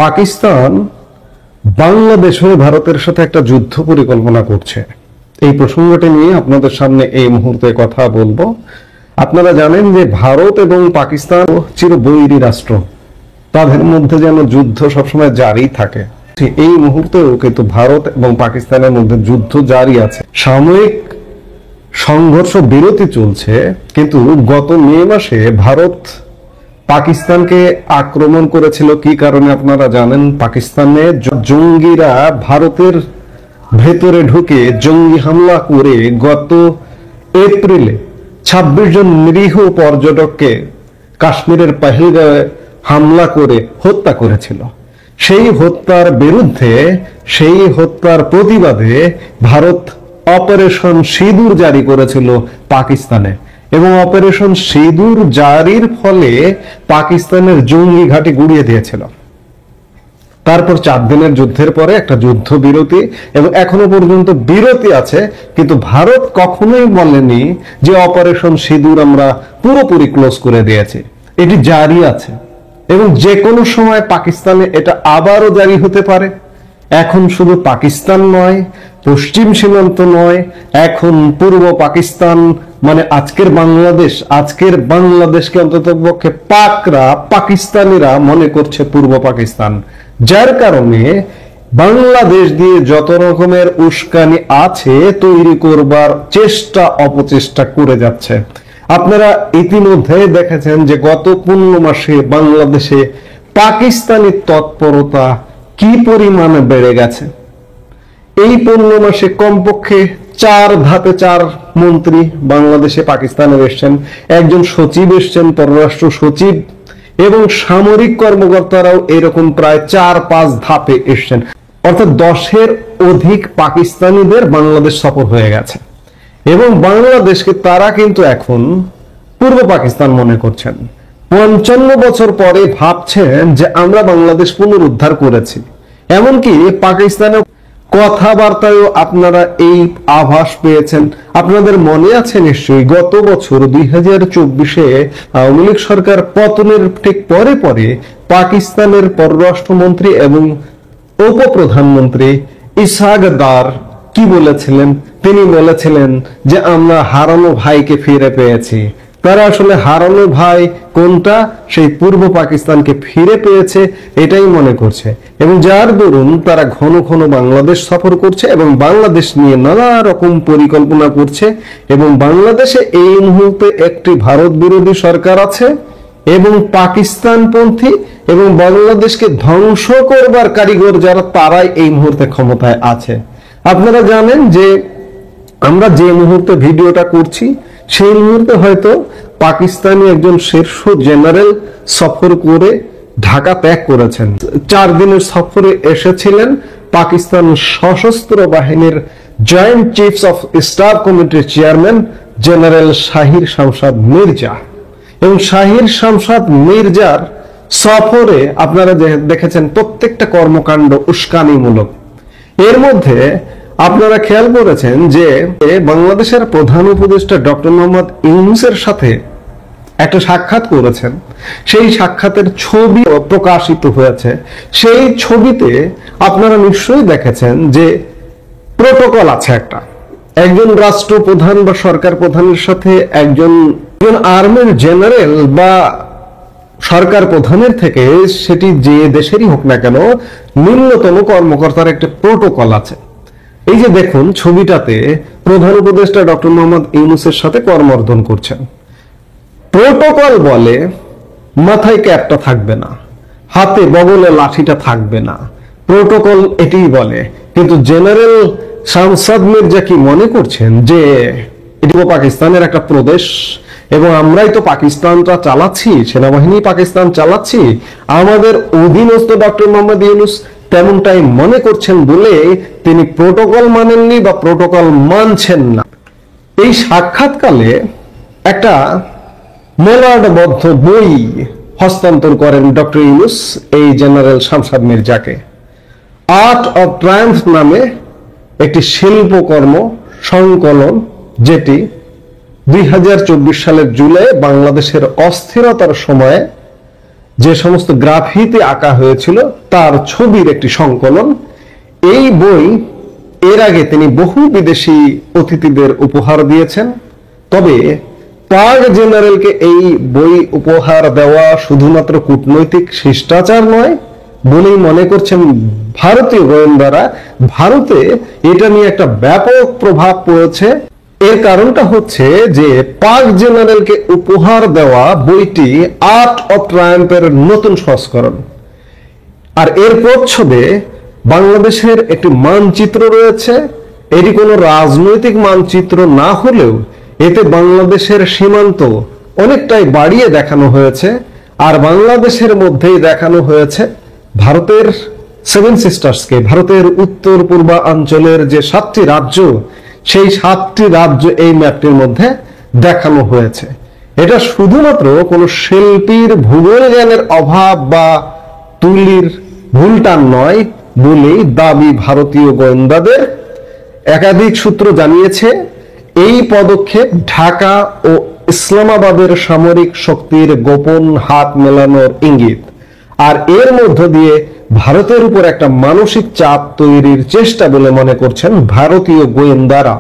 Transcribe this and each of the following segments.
পাকিস্তান বাংলাদেশ ও ভারতের সাথে একটা যুদ্ধ পরিকল্পনা করছে। এই প্রসঙ্গটি নিয়ে আপনাদের সামনে এই মুহূর্তে কথা বলবো। আপনারা জানেন যে ভারত এবং পাকিস্তান চিরবৈরী রাষ্ট্র, তাদের মধ্যে যেন যুদ্ধ সবসময় জারি থাকে। এই মুহূর্তেও কিন্তু ভারত এবং পাকিস্তানের মধ্যে যুদ্ধ জারি আছে, সাময়িক সংঘর্ষ বিরতি চলছে। কিন্তু গত মে মাসে ভারত পাকিস্তানকে আক্রমণ করেছিল কি কারণে আপনারা জানেন? পাকিস্তানে জঙ্গিরা ভারতের ভেতরে ঢুকে জঙ্গি হামলা করে গত এপ্রিলে 26 জন নিরীহ পর্যটককে কাশ্মীরের পহেলগাঁওয়ে হামলা করে হত্যা করেছিল। সেই হত্যার বিরুদ্ধে, সেই হত্যার প্রতিবাদে ভারত অপারেশন সিঁদুর জারি করেছিল পাকিস্তানে, এবং অপারেশন সিঁদুর জারির ফলে পাকিস্তানের জঙ্গি ঘাঁটি গুড়িয়ে দিয়েছিল। তারপর 4 দিনের যুদ্ধের পরে একটা যুদ্ধ বিরতি, এবং এখনো পর্যন্ত বিরতি আছে। কিন্তু ভারত কখনোই বলেনি যে অপারেশন সিঁদুর আমরা পুরোপুরি ক্লোজ করে দিয়েছি, এটি জারি আছে এবং যে কোনো সময় পাকিস্তানে এটা আবারও জারি হতে পারে। এখন শুধু পাকিস্তান নয়, পশ্চিম সীমান্ত নয়, এখন পূর্ব পাকিস্তান, মানে আজকের বাংলাদেশকে অন্ততপক্ষে পাকরা, পাকিস্তানিরা মনে করছে পূর্ব পাকিস্তান। যার কারণে বাংলাদেশ দিয়ে যত রকমের উস্কানি আছে তৈরি করবার চেষ্টা অপচেষ্টা করে যাচ্ছে। আপনারা ইতিমধ্যে দেখেছেন যে গত 15 মাসে বাংলাদেশে পাকিস্তানি তৎপরতা কি পরিমাণে বেড়ে গেছে। এই 15 মাসে কমপক্ষে 4 ধাপে 4 মন্ত্রী বাংলাদেশে পাকিস্তানের এসছেন, একজন সচিব এসছেন, পররাষ্ট্র সচিব, এবং সামরিক কর্মকর্তারাও এরকম প্রায় 4-5 ধাপে এসছেন। অর্থাৎ 10-এর অধিক পাকিস্তানিদের বাংলাদেশ সফর হয়ে গেছে, এবং বাংলাদেশকে তারা কিন্তু এখন পূর্ব পাকিস্তান মনে করছেন। 55 বছর পরে ভাবছেন যে আমরা বাংলাদেশ পুনরুদ্ধার করেছি। এমনকি পাকিস্তানের কথাবার্তায়ও আপনারা এই আভাস পেয়েছেন। আপনাদের মনে আছে নিশ্চয়ই, গত বছর 2024-এ আওয়ামী লীগ সরকার পতনের ঠিক পরে পরে পাকিস্তানের পররাষ্ট্রমন্ত্রী এবং উপপ্রধানমন্ত্রী ইসহাক দার কি বলেছিলেন? তিনি বলেছিলেন যে আমরা হারানো ভাইকে ফিরে পেয়েছি। তারা আসলে হারানো ভাই কোনটা, সেই পূর্ব পাকিস্তানকে ফিরে পেয়েছে এটাই মনে করছে, এবং যার দরুন তারা ঘন ঘন বাংলাদেশ সফর করছে এবং বাংলাদেশ নিয়ে নানা রকম পরিকল্পনা করছে। এবং বাংলাদেশে এই মুহূর্তে একটি ভারত বিরোধী সরকার আছে এবং পাকিস্তানপন্থী, এবং বাংলাদেশকে ধ্বংস করবার কারিগর যারা, তারাই এই মুহূর্তে ক্ষমতায় আছে। আপনারা জানেন যে আমরা যে মুহূর্তে ভিডিওটা করছি সেই মুহূর্তে হয়তো পাকিস্তানি একজন শীর্ষ জেনারেল সফর করে ঢাকা ত্যাগ করেছেন। 4 দিনের সফরে এসেছিলেন পাকিস্তান সশস্ত্র বাহিনীর জয়েন্ট চিফস অফ স্টাফ কমিটির চেয়ারম্যান জেনারেল শাহির শামশাদ মির্জা। এবং শাহির শামশাদ মির্জার সফরে আপনারা দেখেছেন প্রত্যেকটা কর্মকাণ্ড উস্কানিমূলক। এর মধ্যে আপনারা খেয়াল করেছেন যে বাংলাদেশের প্রধান উপদেষ্টা ডক্টর মোহাম্মদ ইউনূসের সাথে একটা সাক্ষাৎ করেছেন। সেই সাক্ষাতের ছবি প্রকাশিত হয়েছে। সেই ছবিতে আপনারা নিশ্চয়ই দেখেছেন যে প্রোটোকল আছে একটা, একজন রাষ্ট্রপ্রধান বা সরকার প্রধানের সাথে একজন আর্মির জেনারেল বা সরকার প্রধানের থেকে, সেটি যে দেশেরই হোক না কেন, নিম্নতম কর্মকর্তার একটা প্রোটোকল আছে। এই যে দেখুন ছবিটাতে প্রধান উপদেষ্টা ডক্টর মোহাম্মদ ইউনূসের সাথে করমর্দন করছেন। প্রোটোকল বলে মাথায় ক্যাপটা থাকবে না, হাতে বগলে লাঠিটা থাকবে না, প্রোটোকল এটাই বলে। কিন্তু জেনারেল শামশাদ মির্জা কি মনে করছেন যে এটি পাকিস্তানের একটা প্রদেশ এবং আমরাই তো পাকিস্তানটা চালাচ্ছি, সেনাবাহিনী পাকিস্তান চালাচ্ছি, আমাদের অধীনস্থ ডক্টর মোহাম্মদ ইউনূস তেমনটাই মনে করছেন বলে তিনি প্রোটোকল মানেননি বা প্রোটোকল মানছেন না। এই সাক্ষাৎকালে একটা মেলাডবদ্ধ বই হস্তান্তর করেন ডক্টর ইউনূস এই জেনারেল শামশাদ মির্জাকে। আর্ট অফ ট্রায়াম্ফ নামে একটি শিল্পকর্ম সংকলন, যেটি 2024 সালের জুলাই বাংলাদেশের অস্থিরতার সময়ে যে সমস্ত গ্রাফিতে আঁকা হয়েছিল তার ছবির একটি সংকলন। এই বই এর আগে তিনি বহু বিদেশি অতিথিদের উপহার দিয়েছেন। তবে পাক জেনারেলকে এই বই উপহার দেওয়া শুধুমাত্র কূটনৈতিক শিষ্টাচার নয় বলেই মনে করছেন ভারতীয় গোয়েন্দারা। ভারতে এটা নিয়ে একটা ব্যাপক প্রভাব পড়েছে। এর কারণটা হচ্ছে যে পাক জেনারেলকে উপহার দেওয়া বইটি আর্ট অফ ট্রায়াম্ফের নতুন সংস্করণ। আর এর প্রচ্ছদে বাংলাদেশের একটি মানচিত্র রয়েছে। এটি কোনো রাজনৈতিক মানচিত্র না হলেও এতে বাংলাদেশের সীমান্ত অনেকটাই বাড়িয়ে দেখানো হয়েছে। আর বাংলাদেশের মধ্যেই দেখানো হয়েছে ভারতের সেভেন সিস্টার্সকে, ভারতের উত্তর পূর্বাঞ্চলের যে 7টি রাজ্য, সেই 7টি রাজ্য এই ম্যাপটির মধ্যে দেখানো হয়েছে। এটা শুধুমাত্র কোনো শিল্পীর ভূগোল জ্ঞানের অভাব বা তুলির ভুলটান নয় বলেই দাবি ভারতীয় গোয়েন্দাদের। একাধিক সূত্র জানিয়েছে এই পদক্ষেপ ঢাকা ও ইসলামাবাদের সামরিক শক্তির গোপন হাত মেলানোর ইঙ্গিত। আর এর মধ্য দিয়ে ভারতের উপর একটা মানসিক চাপ তৈরির চেষ্টা বলে মনে করছেন ভারতীয় গোয়েন্দারা।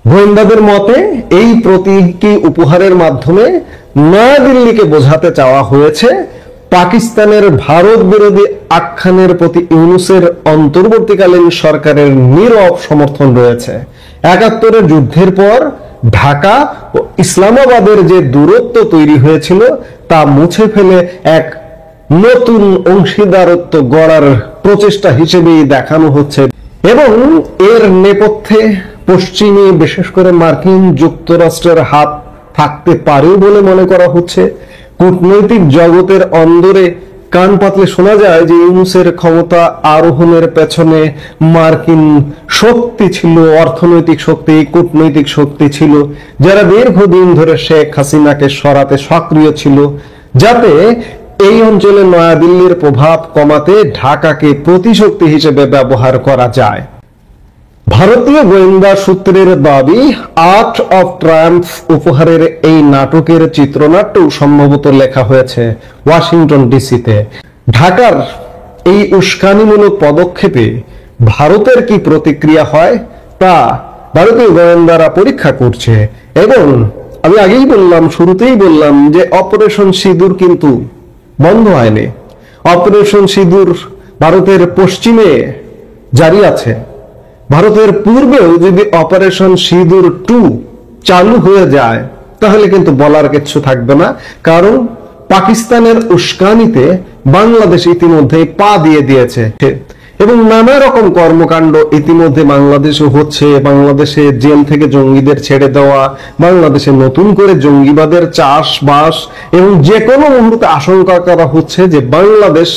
গোয়েন্দাদের মতে এই প্রতীকী উপহারের মাধ্যমে নয়াদিল্লিকে বোঝাতে চাওয়া হয়েছে পাকিস্তানের ভারত বিরোধী আখ্যানের প্রতি ইউনূসের অন্তর্বর্তীকালীন সরকারের নীরব সমর্থন রয়েছে। ৭১-এর যুদ্ধের পর ঢাকা ও ইসলামাবাদের যে দূরত্ব তৈরি হয়েছিল তা মুছে ফেলে এক নতুন অংশীদারত্ব গড়ার প্রচেষ্টা হিসেবেই দেখানো হচ্ছে। এবং এর নেপথ্যে পশ্চিমী, বিশেষ করে মার্কিন যুক্তরাষ্ট্রের হাত থাকতে পারেও বলে মনে করা হচ্ছে। কূটনৈতিক জগতের অন্দরে কান পাতলে শোনা যায় যে ইউনূসের ক্ষমতা আরোহণের পেছনে মার্কিন শক্তি ছিল, অর্থনৈতিক শক্তি, কূটনৈতিক শক্তি ছিল, যারা দীর্ঘদিন ধরে শেখ হাসিনাকে সরাতে সক্রিয় ছিল, যাতে এই অঞ্চলে নয়াদিল্লির প্রভাব কমাতে ঢাকাকে প্রতিশক্তি হিসেবে ব্যবহার করা যায়। ভারতীয় গোয়েন্দা সূত্রের দাবি আর্ট অফ ট্রায়াম্ফ উপহারের এই নাটকের চিত্রনাট্য সম্ভবত লেখা হয়েছে ওয়াশিংটন ডিসিতে। ঢাকার এই উস্কানিমূলক পদক্ষেপে ভারতের কি প্রতিক্রিয়া হয় তা ভারতীয় গোয়েন্দারা পরীক্ষা করছে। এবং আমি আগেই বললাম, শুরুতেই বললাম যে অপারেশন সিঁদুর কিন্তু বন্ধ হয়নি। অপারেশন সিঁদুর ভারতের পশ্চিমে জারি আছে। ভারতের পূর্বেও যদি অপারেশন সিঁদুর 2 চালু হয়ে যায় তাহলে কিন্তু বলার কিছু থাকবে না, কারণ পাকিস্তানের উস্কানিতে বাংলাদেশ ইতিমধ্যেই পা দিয়ে দিয়েছে এবং নানা রকম কর্মকাণ্ড ইতিমধ্যে বাংলাদেশে হচ্ছে। বাংলাদেশে জেল থেকে জঙ্গিদের ছেড়ে দেওয়া, বাংলাদেশে নতুন করে জঙ্গিবাদের চাষবাস, এবং যে কোনো মুহূর্তে আশঙ্কা করা হচ্ছে যে বাংলাদেশ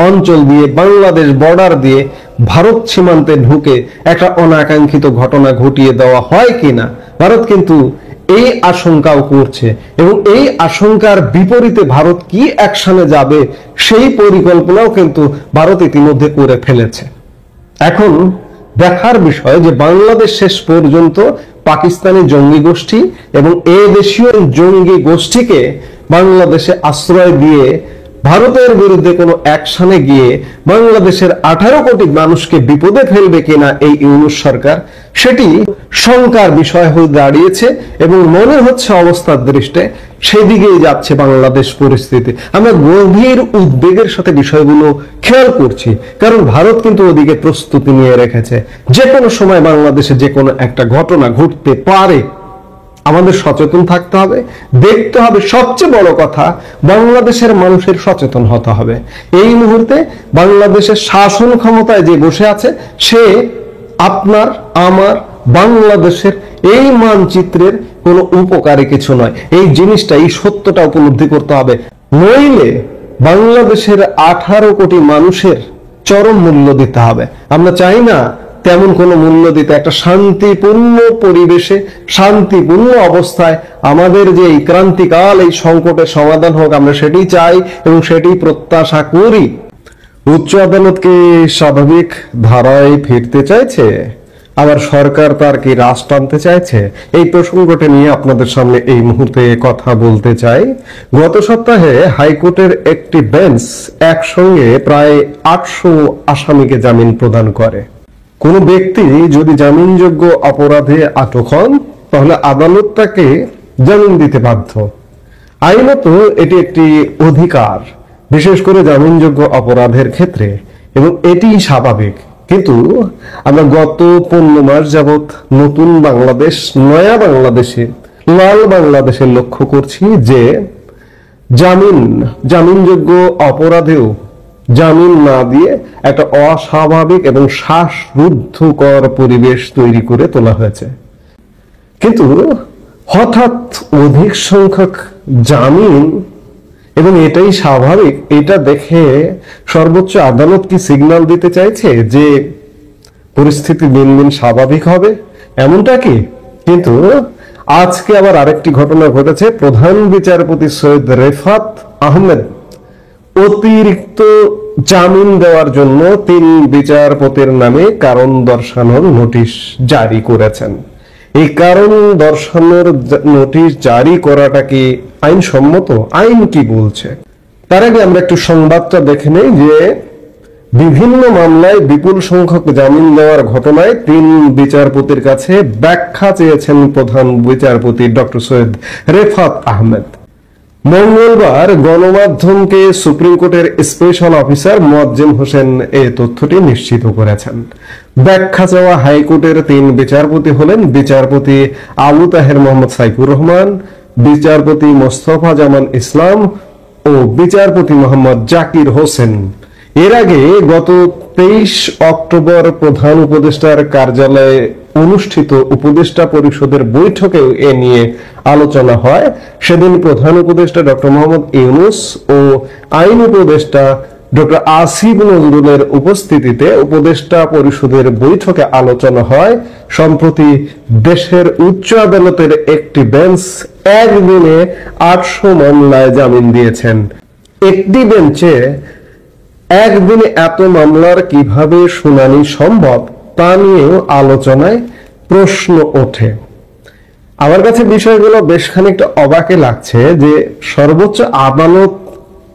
অঞ্চল দিয়ে, বাংলাদেশ বর্ডার দিয়ে ভারত সীমান্তে ঢুকে একটা অনাকাঙ্ক্ষিত ঘটনা ঘটিয়ে দেওয়া হয় কিনা। ভারত কিন্তু এই আশঙ্কাও করছে এবং এই আশঙ্কার বিপরীতে ভারত কি অ্যাকশনে যাবে সেই পরিকল্পনাও কিন্তু ভারত ইতিমধ্যে করে ফেলেছে। এখন দেখার বিষয় যে বাংলাদেশ শেষ পর্যন্ত পাকিস্তানি জঙ্গি গোষ্ঠী এবং দেশীয় জঙ্গি গোষ্ঠীকে বাংলাদেশে আশ্রয় দিয়ে ভারতের বিরুদ্ধে কোনো অ্যাকশনে গিয়ে বাংলাদেশের 18 কোটি মানুষকে বিপদে ফেলবে কিনা এই ইউনূস সরকার, সেটি শঙ্কার বিষয় হয়ে দাঁড়িয়েছে এবং মনে হচ্ছে অবস্থার দৃষ্টে সেদিকেই যাচ্ছে বাংলাদেশ পরিস্থিতি। আমরা গভীর উদ্বেগের সাথে বিষয়গুলো খেয়াল করছি, কারণ ভারত কিন্তু ওদিকে প্রস্তুতি নিয়ে রেখেছে। যে কোনো সময় বাংলাদেশে যে কোনো একটা ঘটনা ঘটতে পারে। আমাদের সচেতন থাকতে হবে, দেখতে হবে। সবচেয়ে বড় কথা, বাংলাদেশের মানুষের সচেতন হতে হবে। এই মুহূর্তে বাংলাদেশের শাসন ক্ষমতায় যে বসে আছে সে আপনার আমার বাংলাদেশের এই মানচিত্রের কোনো উপকারী কিছু নয়। এই জিনিসটা, এই সত্যটা উপলব্ধি করতে হবে, নইলে বাংলাদেশের 18 কোটি মানুষের চরম মূল্য দিতে হবে। আমরা চাই না তেমন কোনো মূল্য দিতে। একটা শান্তিপূর্ণ পরিবেশে, শান্তিপূর্ণ অবস্থায় আমাদের যে এই ক্রান্তিকাল, এই সংকটের সমাধান হোক, আমরা সেটাই চাই এবং সেটাই প্রত্যাশা করি। উচ্চ আদালত কি স্বাভাবিক ধারায় ফিরতে চাইছে? আবার সরকার তার কি রাশ টানতে চাইছে? এই প্রসঙ্গটা নিয়ে আপনাদের সামনে এই মুহূর্তে কথা বলতে চাই। গত সপ্তাহে হাইকোর্টের একটি বেঞ্চ একসঙ্গে প্রায় 800 আসামিকে জামিন প্রদান করে। কোন ব্যক্তি যদি জামিনযোগ্য অপরাধে আটক হন তাহলে আদালত তাকে জামিন দিতে বাধ্য। আইনত এটি একটি অধিকার, বিশেষ করে জামিনযোগ্য অপরাধের ক্ষেত্রে, এবং এটি স্বাভাবিক। কিন্তু আমরা গত 15 মাস যাবৎ নতুন বাংলাদেশ, নয়া বাংলাদেশে, লাল বাংলাদেশে লক্ষ্য করছি যে জামিনযোগ্য অপরাধেও জামিন না দিয়ে একটা অস্বাভাবিক এবং শ্বাসরুদ্ধকর পরিবেশ তৈরি করে তোলা হয়েছে। কিন্তু হঠাৎ অধিক সংখ্যক জামিন, এবং এটাই স্বাভাবিক, এটা দেখে সর্বোচ্চ আদালত কি সিগন্যাল দিতে চাইছে যে পরিস্থিতি দিন দিন স্বাভাবিক হবে, এমনটা কি? কিন্তু আজকে আবার আরেকটি ঘটনা ঘটেছে। প্রধান বিচারপতি সৈয়দ রেফাত আহমেদ অতিরিক্ত জামিন দেওয়ার জন্য 3 বিচারপতির নামে কারণ দর্শানোর নোটিশ জারি করেছেন। এই কারণ দর্শানোর নোটিশ জারি করাটা কি আইনসম্মত? আইন কি বলছে? তার আগে আমরা একটু সংবাদটা দেখে নেই যে বিভিন্ন মামলায় বিপুল সংখ্যক জামিন দেওয়ার ঘটনায় 3 বিচারপতির কাছে ব্যাখ্যা চেয়েছেন প্রধান বিচারপতি ডক্টর সৈয়দ রেফাত আহমেদ। মঙ্গলবার গণমাধ্যমকে সুপ্রিম কোর্টের স্পেশাল অফিসার মোয়াজ্জেম হোসেন এই তথ্যটি নিশ্চিত করেছেন। ব্যাখ্যা চাওয়া হাইকোর্টের 3 বিচারপতি হলেন বিচারপতি আবু তাহের মোহাম্মদ সাইফুর রহমান, বিচারপতি মোস্তফা জামান ইসলাম ও বিচারপতি মোহাম্মদ জাকির হোসেন। এর আগে গত 23 অক্টোবর প্রধান উপদেষ্টার কার্যালয়ে অনুষ্ঠিত উপদেষ্টা পরিষদের বৈঠকেও এ নিয়ে আলোচনা হয়। সেদিন প্রধান উপদেষ্টা ডক্টর মোহাম্মদ ইউনূস ও আইন উপদেষ্টা ডক্টর আসিফ নজরুলের উপস্থিতিতে উপদেষ্টা পরিষদের বৈঠকে আলোচনা হয়। সম্প্রতি দেশের উচ্চ আদালতের একটি বেঞ্চ একদিনে 800 মামলায় জামিন দিয়েছেন। একটি বেঞ্চে একদিনে এত মামলার কিভাবে শুনানি সম্ভব তা নিয়েও আলোচনায় প্রশ্ন ওঠে। আমার কাছে বিষয়গুলো বেশ খানিকটা অবাকে লাগছে যে সর্বোচ্চ আদালত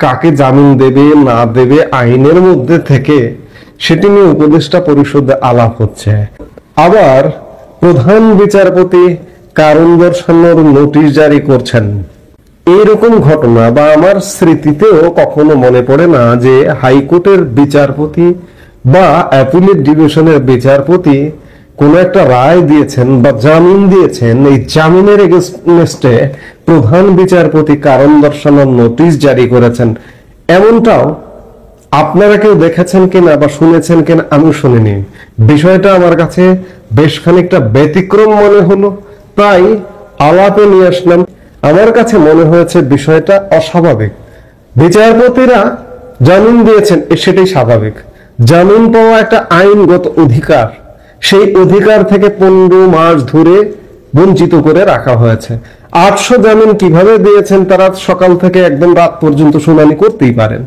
কাকে জামিন দেবে না দেবে আইনের মধ্যে থেকে সেটি নিয়ে উপদেষ্টা পরিষদে আলাপ হচ্ছে। আবার প্রধান বিচারপতি কারণ দর্শানোর নোটিশ জারি করছেন। এইরকম ঘটনা বা আমার স্মৃতিতেও কখনো মনে পড়ে না যে হাইকোর্টের বিচারপতি বা অ্যাপিলেট ডিভিশনের বিচারপতি কোন একটা রায় দিয়েছেন বা জামিন দিয়েছেন, এই জামিনের এগেইনস্টে প্রধান বিচারপতি কারণ দর্শানোর নোটিশ জারি করেছেন। এমনটাও আপনারা কেউ দেখেছেন কিনা বা শুনেছেন কিনা আমি শুনিনি। বিষয়টা আমার কাছে বেশ খানিকটা ব্যতিক্রম মনে হলো, তাই আলাপে নিয়ে আসলাম। আমার কাছে মনে হয়েছে বিষয়টা অস্বাভাবিক। বিচারপতিরা জামিন দিয়েছেন, সেটাই স্বাভাবিক। জামিন পাওয়া একটা আইনগত অধিকার, সেই অধিকার থেকে 15 মাস ধরে বঞ্চিত করে রাখা হয়েছে। 800 জামিন কিভাবে দিয়েছেন তারা? সকাল থেকে একদম রাত পর্যন্ত শুনানি করতেই পারেন,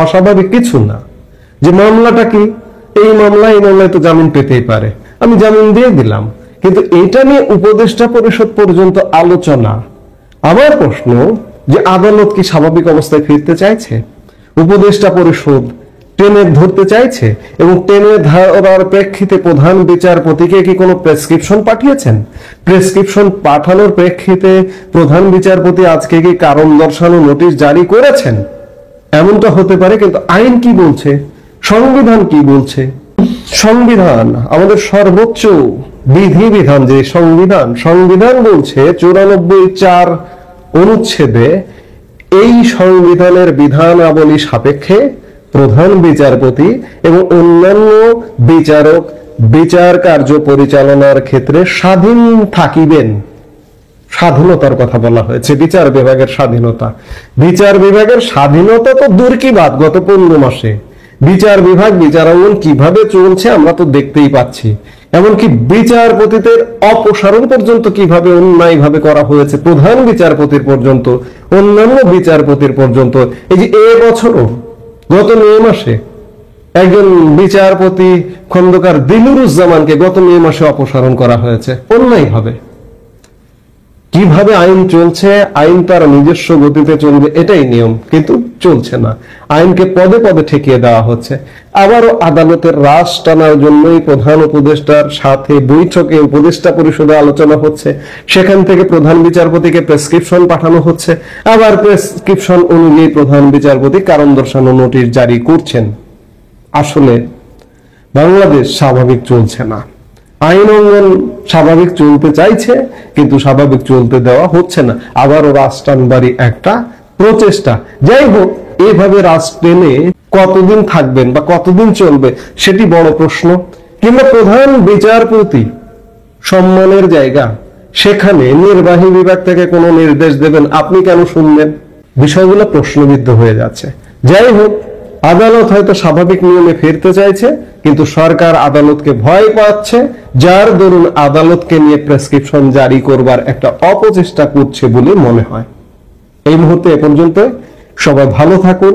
অস্বাভাবিক কিছু না। যে মামলাটা কি, এই মামলায় তো জামিন পেতেই পারে, আমি জামিন দিয়ে দিলাম। কিন্তু এটা নিয়ে উপদেষ্টা পরিষদ পর্যন্ত আলোচনা। আমার প্রশ্ন যে আদালত কি স্বাভাবিক অবস্থায় ফিরতে চাইছে? উপদেষ্টা পরিষদ টেনে ধরতে চাইছে? এবং টেনে ধরার প্রেক্ষিতে প্রধান বিচারপতিকে কি কোনো প্রেসক্রিপশন পাঠিয়েছেন? প্রেসক্রিপশন পাঠানোর প্রেক্ষিতে প্রধান বিচারপতি আজকে কি কারণ দর্শানো নোটিশ জারি করেছেন? এমনটা হতে পারে। কিন্তু আইন কি বলছে? সংবিধান কি বলছে? সংবিধান আমাদের সর্বোচ্চ বিধিবিধান, যে সংবিধান বলছে 94(4) অনুচ্ছেদে এই সংবিধানের বিধানাবলী সাপেক্ষে প্রধান বিচারপতি এবং অন্যান্য বিচারক বিচার কার্য পরিচালনার ক্ষেত্রে স্বাধীন থাকিবেন। স্বাধীনতার কথা বলা হয়েছে, বিচার বিভাগের স্বাধীনতা। বিচার বিভাগের স্বাধীনতা তো দূর কি বাদ, গত 15 মাসে বিচার বিভাগ বিচারাঙ্গন কিভাবে চলছে আমরা তো দেখতেই পাচ্ছি। এমনকি বিচারপতিদের অপসারণ পর্যন্ত কিভাবে অন্যায়ভাবে করা হয়েছে, প্রধান বিচারপতির পর্যন্ত, অন্যান্য বিচারপতির পর্যন্ত। এই যে এবছরও গত 9 মাসে একজন বিচারপতি খন্দকার দিলুরুজ্জামানকে গত মে মাসে অপসারণ করা হয়েছে অন্যায়ভাবে। কিভাবে আইন চলছে, আইন তার নিজস্ব গতিতে চলবে এটাই নিয়ম, কিন্তু চলছে না। আইনকে পদে পদে ঠেকিয়ে দেওয়া হচ্ছে। আবারও আদালতের রাশ টানার জন্যই প্রধান উপদেষ্টার সাথে বৈঠকে উপদেষ্টা পরিষদে আলোচনা হচ্ছে, সেখান থেকে প্রধান বিচারপতিকে প্রেসক্রিপশন পাঠানো হচ্ছে, আবার প্রেসক্রিপশন অনুযায়ী প্রধান বিচারপতি কারণ দর্শানো নোটিশ জারি করছেন। আসলে বাংলাদেশ স্বাভাবিক চলছে না। আইন অঙ্গন স্বাভাবিক চলতে চাইছে, কিন্তু স্বাভাবিক চলতে দেওয়া হচ্ছে না। আবারও রাজটানবাড়ি একটা প্রচেষ্টা। যাই হোক, এইভাবে রাজ টেনে কতদিন থাকবেন বা কতদিন চলবে সেটি বড় প্রশ্ন। কিংবা প্রধান বিচারপতি সম্মানের জায়গা, সেখানে নির্বাহী বিভাগ থেকে কোনো নির্দেশ দেবেন, আপনি কেন শুনবেন? বিষয়গুলো প্রশ্নবিদ্ধ হয়ে যাচ্ছে। যাই হোক, আদালত হয়তো স্বাভাবিক নিয়মে ফিরতে চাইছে, কিন্তু সরকার আদালতকে ভয় পাচ্ছে, যার দরুন আদালতকে নিয়ে প্রেসক্রিপশন জারি করবার একটা অপচেষ্টা করছে বলে মনে হয়। এই মুহূর্তে এ পর্যন্ত। সবাই ভালো থাকুন।